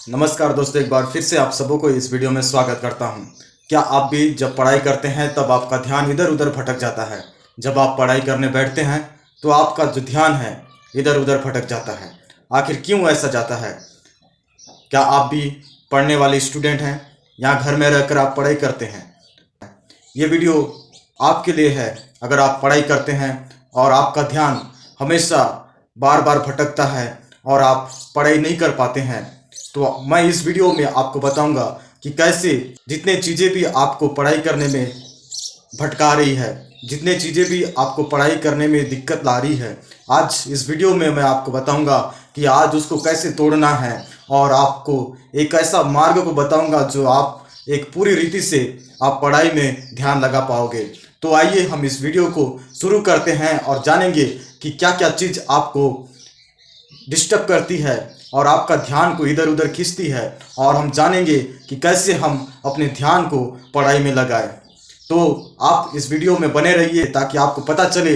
नमस्कार दोस्तों, एक बार फिर से आप सबों को इस वीडियो में स्वागत करता हूं। क्या आप भी जब पढ़ाई करते हैं तब आपका ध्यान इधर उधर भटक जाता है? जब आप पढ़ाई करने बैठते हैं तो आपका जो ध्यान है इधर उधर भटक जाता है। आखिर क्यों ऐसा जाता है? क्या आप भी पढ़ने वाले स्टूडेंट हैं या घर में रहकर आप पढ़ाई करते हैं? ये वीडियो आपके लिए है। अगर आप पढ़ाई करते हैं और आपका ध्यान हमेशा बार बार भटकता है और आप पढ़ाई नहीं कर पाते हैं, तो मैं इस वीडियो में आपको बताऊंगा कि कैसे जितने चीज़ें भी आपको पढ़ाई करने में भटका रही है, जितने चीज़ें भी आपको पढ़ाई करने में दिक्कत ला रही है, आज इस वीडियो में मैं आपको बताऊंगा कि आज उसको कैसे तोड़ना है। और आपको एक ऐसा मार्ग को बताऊंगा जो आप एक पूरी रीति से आप पढ़ाई में ध्यान लगा पाओगे। तो आइए हम इस वीडियो को शुरू करते हैं और जानेंगे कि क्या क्या चीज़ आपको डिस्टर्ब करती है और आपका ध्यान को इधर उधर खींचती है, और हम जानेंगे कि कैसे हम अपने ध्यान को पढ़ाई में लगाएं। तो आप इस वीडियो में बने रहिए ताकि आपको पता चले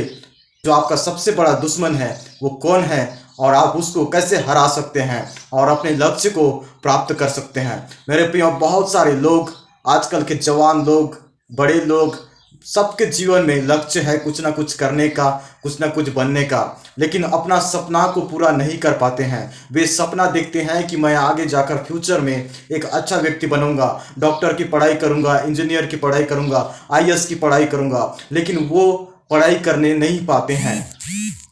जो आपका सबसे बड़ा दुश्मन है वो कौन है और आप उसको कैसे हरा सकते हैं और अपने लक्ष्य को प्राप्त कर सकते हैं। मेरे प्रिय, बहुत सारे लोग, आजकल के जवान लोग, बड़े लोग, सबके जीवन में लक्ष्य है कुछ ना कुछ करने का, कुछ ना कुछ बनने का, लेकिन अपना सपना को पूरा नहीं कर पाते हैं। वे सपना देखते हैं कि मैं आगे जाकर फ्यूचर में एक अच्छा व्यक्ति बनूंगा, डॉक्टर की पढ़ाई करूंगा, इंजीनियर की पढ़ाई करूंगा, आईएएस की पढ़ाई करूंगा, लेकिन वो पढ़ाई करने नहीं पाते हैं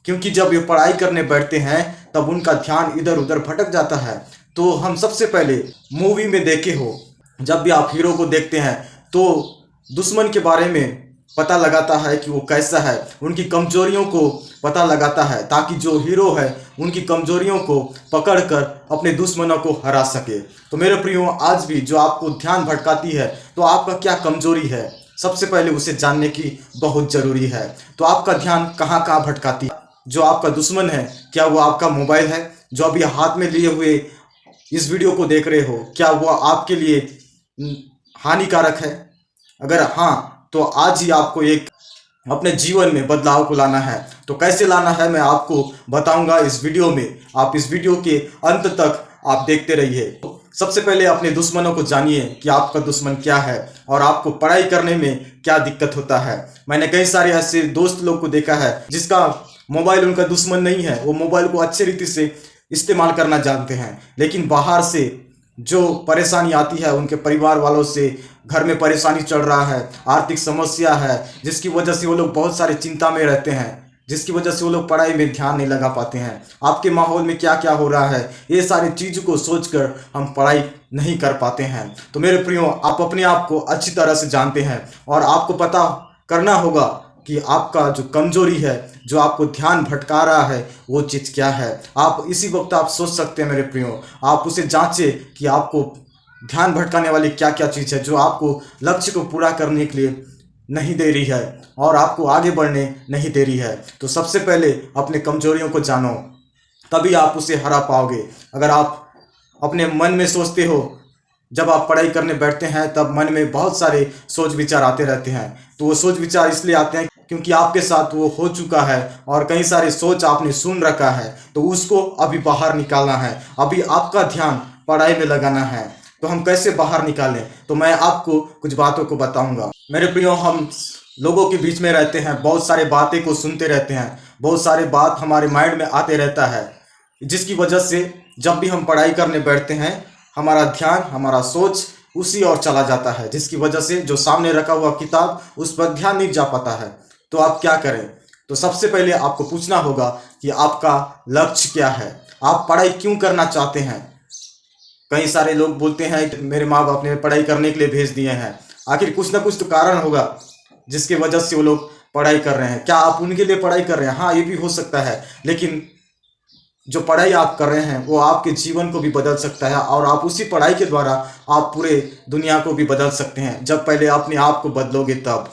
क्योंकि जब वे पढ़ाई करने बैठते हैं तब उनका ध्यान इधर उधर भटक जाता है। तो हम सबसे पहले मूवी में देखे हो, जब भी आप हीरो को देखते हैं तो दुश्मन के बारे में पता लगाता है कि वो कैसा है, उनकी कमजोरियों को पता लगाता है ताकि जो हीरो है उनकी कमजोरियों को पकड़कर अपने दुश्मनों को हरा सके। तो मेरे प्रियो, आज भी जो आपको ध्यान भटकाती है तो आपका क्या कमजोरी है, सबसे पहले उसे जानने की बहुत ज़रूरी है। तो आपका ध्यान कहाँ कहाँ भटकाती है? जो आपका दुश्मन है, क्या वो आपका मोबाइल है जो अभी हाथ में लिए हुए इस वीडियो को देख रहे हो? क्या वो आपके लिए हानिकारक है? अगर हाँ, तो आज ही आपको एक अपने जीवन में बदलाव को लाना है। तो कैसे लाना है मैं आपको बताऊंगा इस वीडियो में। आप इस वीडियो के अंत तक आप देखते रहिए। सबसे पहले अपने दुश्मनों को जानिए कि आपका दुश्मन क्या है और आपको पढ़ाई करने में क्या दिक्कत होता है। मैंने कई सारे ऐसे दोस्त लोग को देखा है जिसका मोबाइल उनका दुश्मन नहीं है, वो मोबाइल को अच्छे रीति से इस्तेमाल करना जानते हैं, लेकिन बाहर से जो परेशानी आती है, उनके परिवार वालों से घर में परेशानी चल रहा है, आर्थिक समस्या है, जिसकी वजह से वो लोग बहुत सारी चिंता में रहते हैं, जिसकी वजह से वो लोग पढ़ाई में ध्यान नहीं लगा पाते हैं। आपके माहौल में क्या क्या हो रहा है, ये सारी चीज़ को सोचकर हम पढ़ाई नहीं कर पाते हैं। तो मेरे प्रियो, आप अपने आप को अच्छी तरह से जानते हैं और आपको पता करना होगा कि आपका जो कमजोरी है, जो आपको ध्यान भटका रहा है, वो चीज़ क्या है। आप इसी वक्त आप सोच सकते हैं मेरे प्रियो, आप उसे जांचें कि आपको ध्यान भटकाने वाली क्या क्या चीज़ है जो आपको लक्ष्य को पूरा करने के लिए नहीं दे रही है और आपको आगे बढ़ने नहीं दे रही है। तो सबसे पहले अपने कमजोरियों को जानो, तभी आप उसे हरा पाओगे। अगर आप अपने मन में सोचते हो, जब आप पढ़ाई करने बैठते हैं तब मन में बहुत सारे सोच विचार आते रहते हैं, तो वो सोच विचार इसलिए आते हैं क्योंकि आपके साथ वो हो चुका है और कई सारे सोच आपने सुन रखा है, तो उसको अभी बाहर निकालना है। अभी आपका ध्यान पढ़ाई में लगाना है। तो हम कैसे बाहर निकालें, तो मैं आपको कुछ बातों को बताऊंगा। मेरे प्रियो, हम लोगों के बीच में रहते हैं, बहुत सारे बातें को सुनते रहते हैं, बहुत सारे बात हमारे माइंड में आते रहता है, जिसकी वजह से जब भी हम पढ़ाई करने बैठते हैं हमारा ध्यान, हमारा सोच उसी ओर चला जाता है, जिसकी वजह से जो सामने रखा हुआ किताब उस पर ध्यान नहीं जा पाता है। तो आप क्या करें? तो सबसे पहले आपको पूछना होगा कि आपका लक्ष्य क्या है, आप पढ़ाई क्यों करना चाहते हैं। कई सारे लोग बोलते हैं कि मेरे माँ बाप ने पढ़ाई करने के लिए भेज दिए हैं। आखिर कुछ ना कुछ तो कारण होगा जिसकी वजह से वो लोग पढ़ाई कर रहे हैं। क्या आप उनके लिए पढ़ाई कर रहे हैं? हाँ, ये भी हो सकता है, लेकिन जो पढ़ाई आप कर रहे हैं वो आपके जीवन को भी बदल सकता है और आप उसी पढ़ाई के द्वारा आप पूरे दुनिया को भी बदल सकते हैं, जब पहले अपने आप को बदलोगे तब।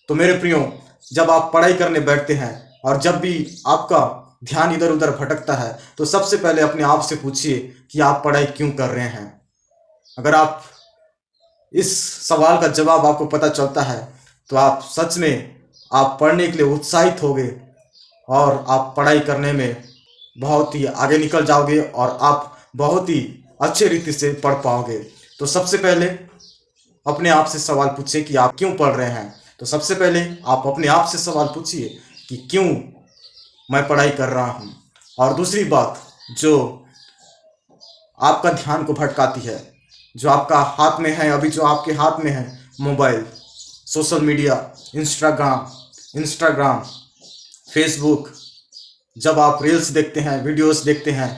तो मेरे प्रियो, जब आप पढ़ाई करने बैठते हैं और जब भी आपका ध्यान इधर उधर भटकता है, तो सबसे पहले अपने आप से पूछिए कि आप पढ़ाई क्यों कर रहे हैं। अगर आप इस सवाल का जवाब आपको पता चलता है तो आप सच में आप पढ़ने के लिए उत्साहित होगे और आप पढ़ाई करने में बहुत ही आगे निकल जाओगे और आप बहुत ही अच्छे रीति से पढ़ पाओगे। तो सबसे पहले अपने आप से सवाल पूछिए कि आप क्यों पढ़ रहे हैं। तो सबसे पहले आप अपने आप से सवाल पूछिए कि क्यों मैं पढ़ाई कर रहा हूँ। और दूसरी बात जो आपका ध्यान को भटकाती है, जो आपका हाथ में है, अभी जो आपके हाथ में है mobile, social media, Instagram, Facebook, जब आप रील्स देखते हैं, वीडियोस देखते हैं,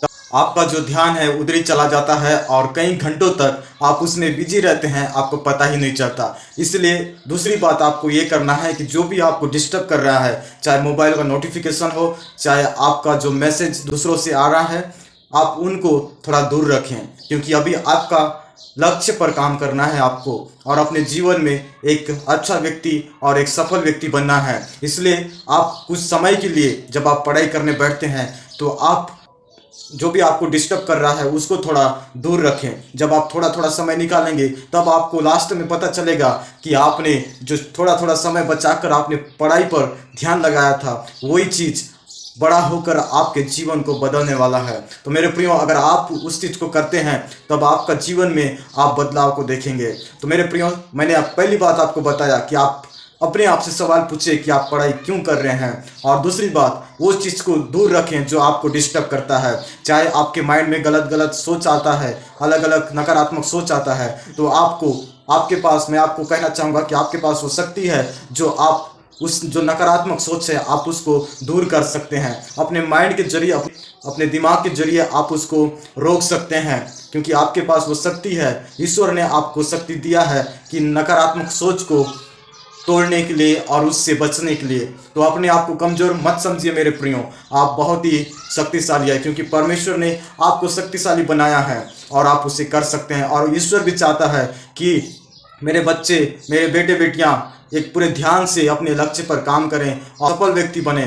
तब आपका जो ध्यान है उधर ही चला जाता है और कई घंटों तक आप उसमें बिजी रहते हैं, आपको पता ही नहीं चलता। इसलिए दूसरी बात आपको ये करना है कि जो भी आपको डिस्टर्ब कर रहा है, चाहे मोबाइल का नोटिफिकेशन हो, चाहे आपका जो मैसेज दूसरों से आ रहा है, आप उनको थोड़ा दूर रखें, क्योंकि अभी आपका लक्ष्य पर काम करना है आपको, और अपने जीवन में एक अच्छा व्यक्ति और एक सफल व्यक्ति बनना है। इसलिए आप कुछ समय के लिए जब आप पढ़ाई करने बैठते हैं तो आप जो भी आपको डिस्टर्ब कर रहा है उसको थोड़ा दूर रखें। जब आप थोड़ा थोड़ा समय निकालेंगे तब आपको लास्ट में पता चलेगा कि आपने जो थोड़ा थोड़ा समय बचाकर आपने पढ़ाई पर ध्यान लगाया था, वही चीज़ बड़ा होकर आपके जीवन को बदलने वाला है। तो मेरे प्रियो, अगर आप उस चीज़ को करते हैं तब आपका जीवन में आप बदलाव को देखेंगे। तो मेरे प्रियो, मैंने पहली बात आपको बताया कि आप अपने आप से सवाल पूछे कि आप पढ़ाई क्यों कर रहे हैं, और दूसरी बात वो चीज़ को दूर रखें जो आपको डिस्टर्ब करता है। चाहे आपके माइंड में गलत गलत सोच आता है, अलग अलग नकारात्मक सोच आता है, तो आपके पास, मैं आपको कहना चाहूँगा कि आपके पास वो शक्ति है जो आप उस जो नकारात्मक सोच है आप उसको दूर कर सकते हैं। अपने माइंड के जरिए, अपने दिमाग के जरिए आप उसको रोक सकते हैं, क्योंकि आपके पास वो शक्ति है। ईश्वर ने आपको शक्ति दिया है कि नकारात्मक सोच को तोड़ने के लिए और उससे बचने के लिए। तो अपने आप को कमज़ोर मत समझिए मेरे प्रियो, आप बहुत ही शक्तिशाली है, क्योंकि परमेश्वर ने आपको शक्तिशाली बनाया है और आप उसे कर सकते हैं। और ईश्वर भी चाहता है कि मेरे बच्चे, मेरे बेटे बेटियां एक पूरे ध्यान से अपने लक्ष्य पर काम करें और सफल व्यक्ति बने।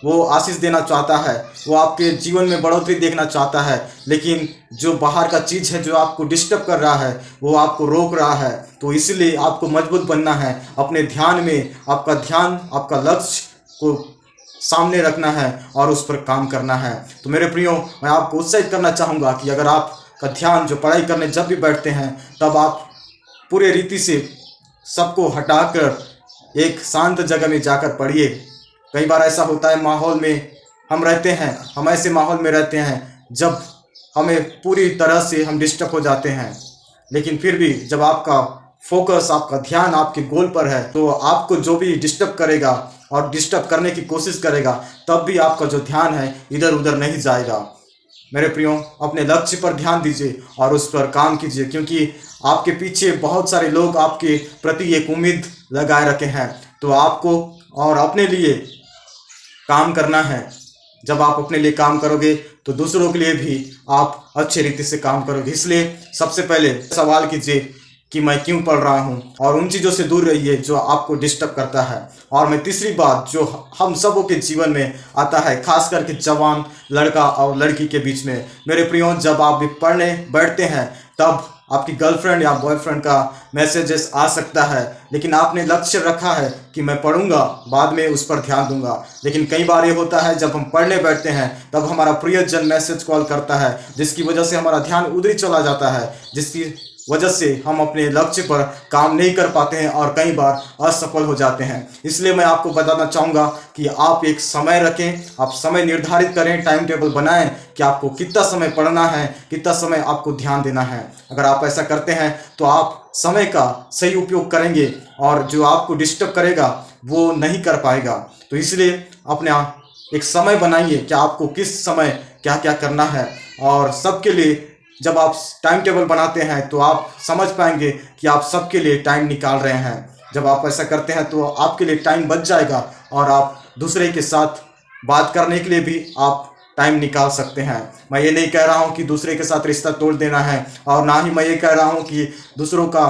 वो आशीष देना चाहता है, वो आपके जीवन में बढ़ोतरी देखना चाहता है, लेकिन जो बाहर का चीज़ है जो आपको डिस्टर्ब कर रहा है वो आपको रोक रहा है। तो इसलिए आपको मजबूत बनना है, अपने ध्यान में आपका ध्यान, आपका लक्ष्य को सामने रखना है और उस पर काम करना है। तो मेरे प्रियो, मैं आपको उत्साहित करना चाहूँगा कि अगर आपका ध्यान जो पढ़ाई करने जब भी बैठते हैं तब आप पूरे रीति से सबको हटाकर एक शांत जगह में जाकर पढ़िए। कई बार ऐसा होता है, माहौल में हम रहते हैं, हम ऐसे माहौल में रहते हैं जब हमें पूरी तरह से हम डिस्टर्ब हो जाते हैं, लेकिन फिर भी जब आपका फोकस, आपका ध्यान आपके गोल पर है, तो आपको जो भी डिस्टर्ब करेगा और डिस्टर्ब करने की कोशिश करेगा, तब भी आपका जो ध्यान है इधर उधर नहीं जाएगा। मेरे प्रियो, अपने लक्ष्य पर ध्यान दीजिए और उस पर काम कीजिए, क्योंकि आपके पीछे बहुत सारे लोग आपके प्रति एक उम्मीद लगाए रखे हैं। तो आपको और अपने लिए काम करना है। जब आप अपने लिए काम करोगे तो दूसरों के लिए भी आप अच्छे रीति से काम करोगे। इसलिए सबसे पहले सवाल कीजिए कि मैं क्यों पढ़ रहा हूँ, और उन चीज़ों से दूर रहिए जो आपको डिस्टर्ब करता है। और मैं तीसरी बात जो हम सबों के जीवन में आता है, खास करके जवान लड़का और लड़की के बीच में, मेरे प्रियो, जब आप भी पढ़ने बैठते हैं तब आपकी गर्लफ्रेंड या बॉयफ्रेंड का मैसेजेस आ सकता है, लेकिन आपने लक्ष्य रखा है कि मैं पढ़ूंगा, बाद में उस पर ध्यान दूंगा। लेकिन कई बार ये होता है जब हम पढ़ने बैठते हैं तब हमारा प्रियजन मैसेज कॉल करता है, जिसकी वजह से हमारा ध्यान उधर ही चला जाता है, जिसकी वजह से हम अपने लक्ष्य पर काम नहीं कर पाते हैं और कई बार असफल हो जाते हैं। इसलिए मैं आपको बताना चाहूँगा कि आप एक समय रखें, आप समय निर्धारित करें, टाइम टेबल बनाएं कि आपको कितना समय पढ़ना है, कितना समय आपको ध्यान देना है। अगर आप ऐसा करते हैं तो आप समय का सही उपयोग करेंगे और जो आपको डिस्टर्ब करेगा वो नहीं कर पाएगा। तो इसलिए अपना एक समय बनाइए कि आपको किस समय क्या क्या करना है, और सबके लिए जब आप टाइम टेबल बनाते हैं तो आप समझ पाएंगे कि आप सबके लिए टाइम निकाल रहे हैं। जब आप ऐसा करते हैं तो आपके लिए टाइम बच जाएगा और आप दूसरे के साथ बात करने के लिए भी आप टाइम निकाल सकते हैं। मैं ये नहीं कह रहा हूँ कि दूसरे के साथ रिश्ता तोड़ देना है, और ना ही मैं ये कह रहा हूँ कि दूसरों का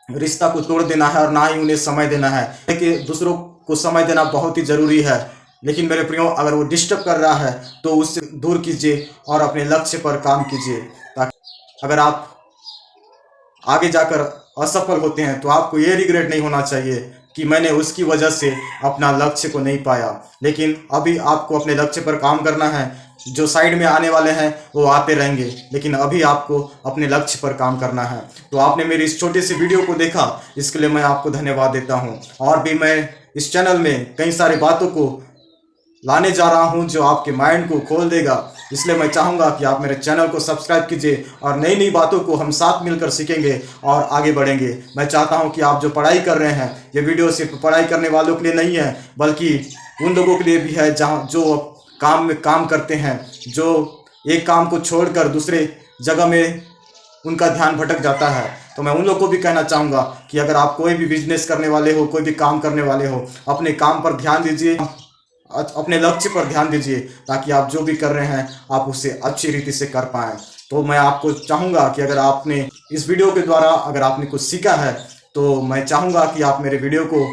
रिश्ता को तोड़ देना है, और ना ही उन्हें समय देना है। लेकिन दूसरों को समय देना बहुत ही ज़रूरी है, लेकिन मेरे प्रियो, अगर वो डिस्टर्ब कर रहा है तो उससे दूर कीजिए और अपने लक्ष्य पर काम कीजिए, ताकि अगर आप आगे जाकर असफल होते हैं तो आपको ये रिग्रेट नहीं होना चाहिए कि मैंने उसकी वजह से अपना लक्ष्य को नहीं पाया। लेकिन अभी आपको अपने लक्ष्य पर काम करना है, जो साइड में आने वाले हैं वो आते रहेंगे, लेकिन अभी आपको अपने लक्ष्य पर काम करना है। तो आपने मेरी इस छोटी सी वीडियो को देखा, इसके लिए मैं आपको धन्यवाद देता हूँ। और भी मैं इस चैनल में कई सारी बातों को लाने जा रहा हूं जो आपके माइंड को खोल देगा, इसलिए मैं चाहूँगा कि आप मेरे चैनल को सब्सक्राइब कीजिए और नई नई बातों को हम साथ मिलकर सीखेंगे और आगे बढ़ेंगे। मैं चाहता हूं कि आप जो पढ़ाई कर रहे हैं, ये वीडियो सिर्फ पढ़ाई करने वालों के लिए नहीं है, बल्कि उन लोगों के लिए भी है जहां जो काम में काम करते हैं, जो एक काम को छोड़कर दूसरे जगह में उनका ध्यान भटक जाता है। तो मैं उन लोगों को भी कहना चाहूँगा कि अगर आप कोई भी बिजनेस करने वाले हो, कोई भी काम करने वाले हो, अपने काम पर ध्यान दीजिए, अपने लक्ष्य पर ध्यान दीजिए, ताकि आप जो भी कर रहे हैं आप उसे अच्छी रीति से कर पाएँ। तो मैं आपको चाहूँगा कि अगर आपने इस वीडियो के द्वारा अगर आपने कुछ सीखा है, तो मैं चाहूँगा कि आप मेरे वीडियो को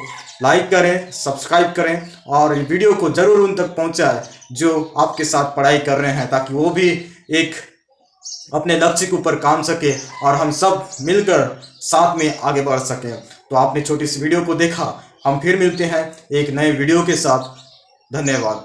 लाइक करें, सब्सक्राइब करें और वीडियो को ज़रूर उन तक पहुँचाएं जो आपके साथ पढ़ाई कर रहे हैं, ताकि वो भी एक अपने लक्ष्य के ऊपर काम सके और हम सब मिलकर साथ में आगे बढ़ सकें। तो आपने छोटी सी वीडियो को देखा, हम फिर मिलते हैं एक नए वीडियो के साथ। धन्यवाद।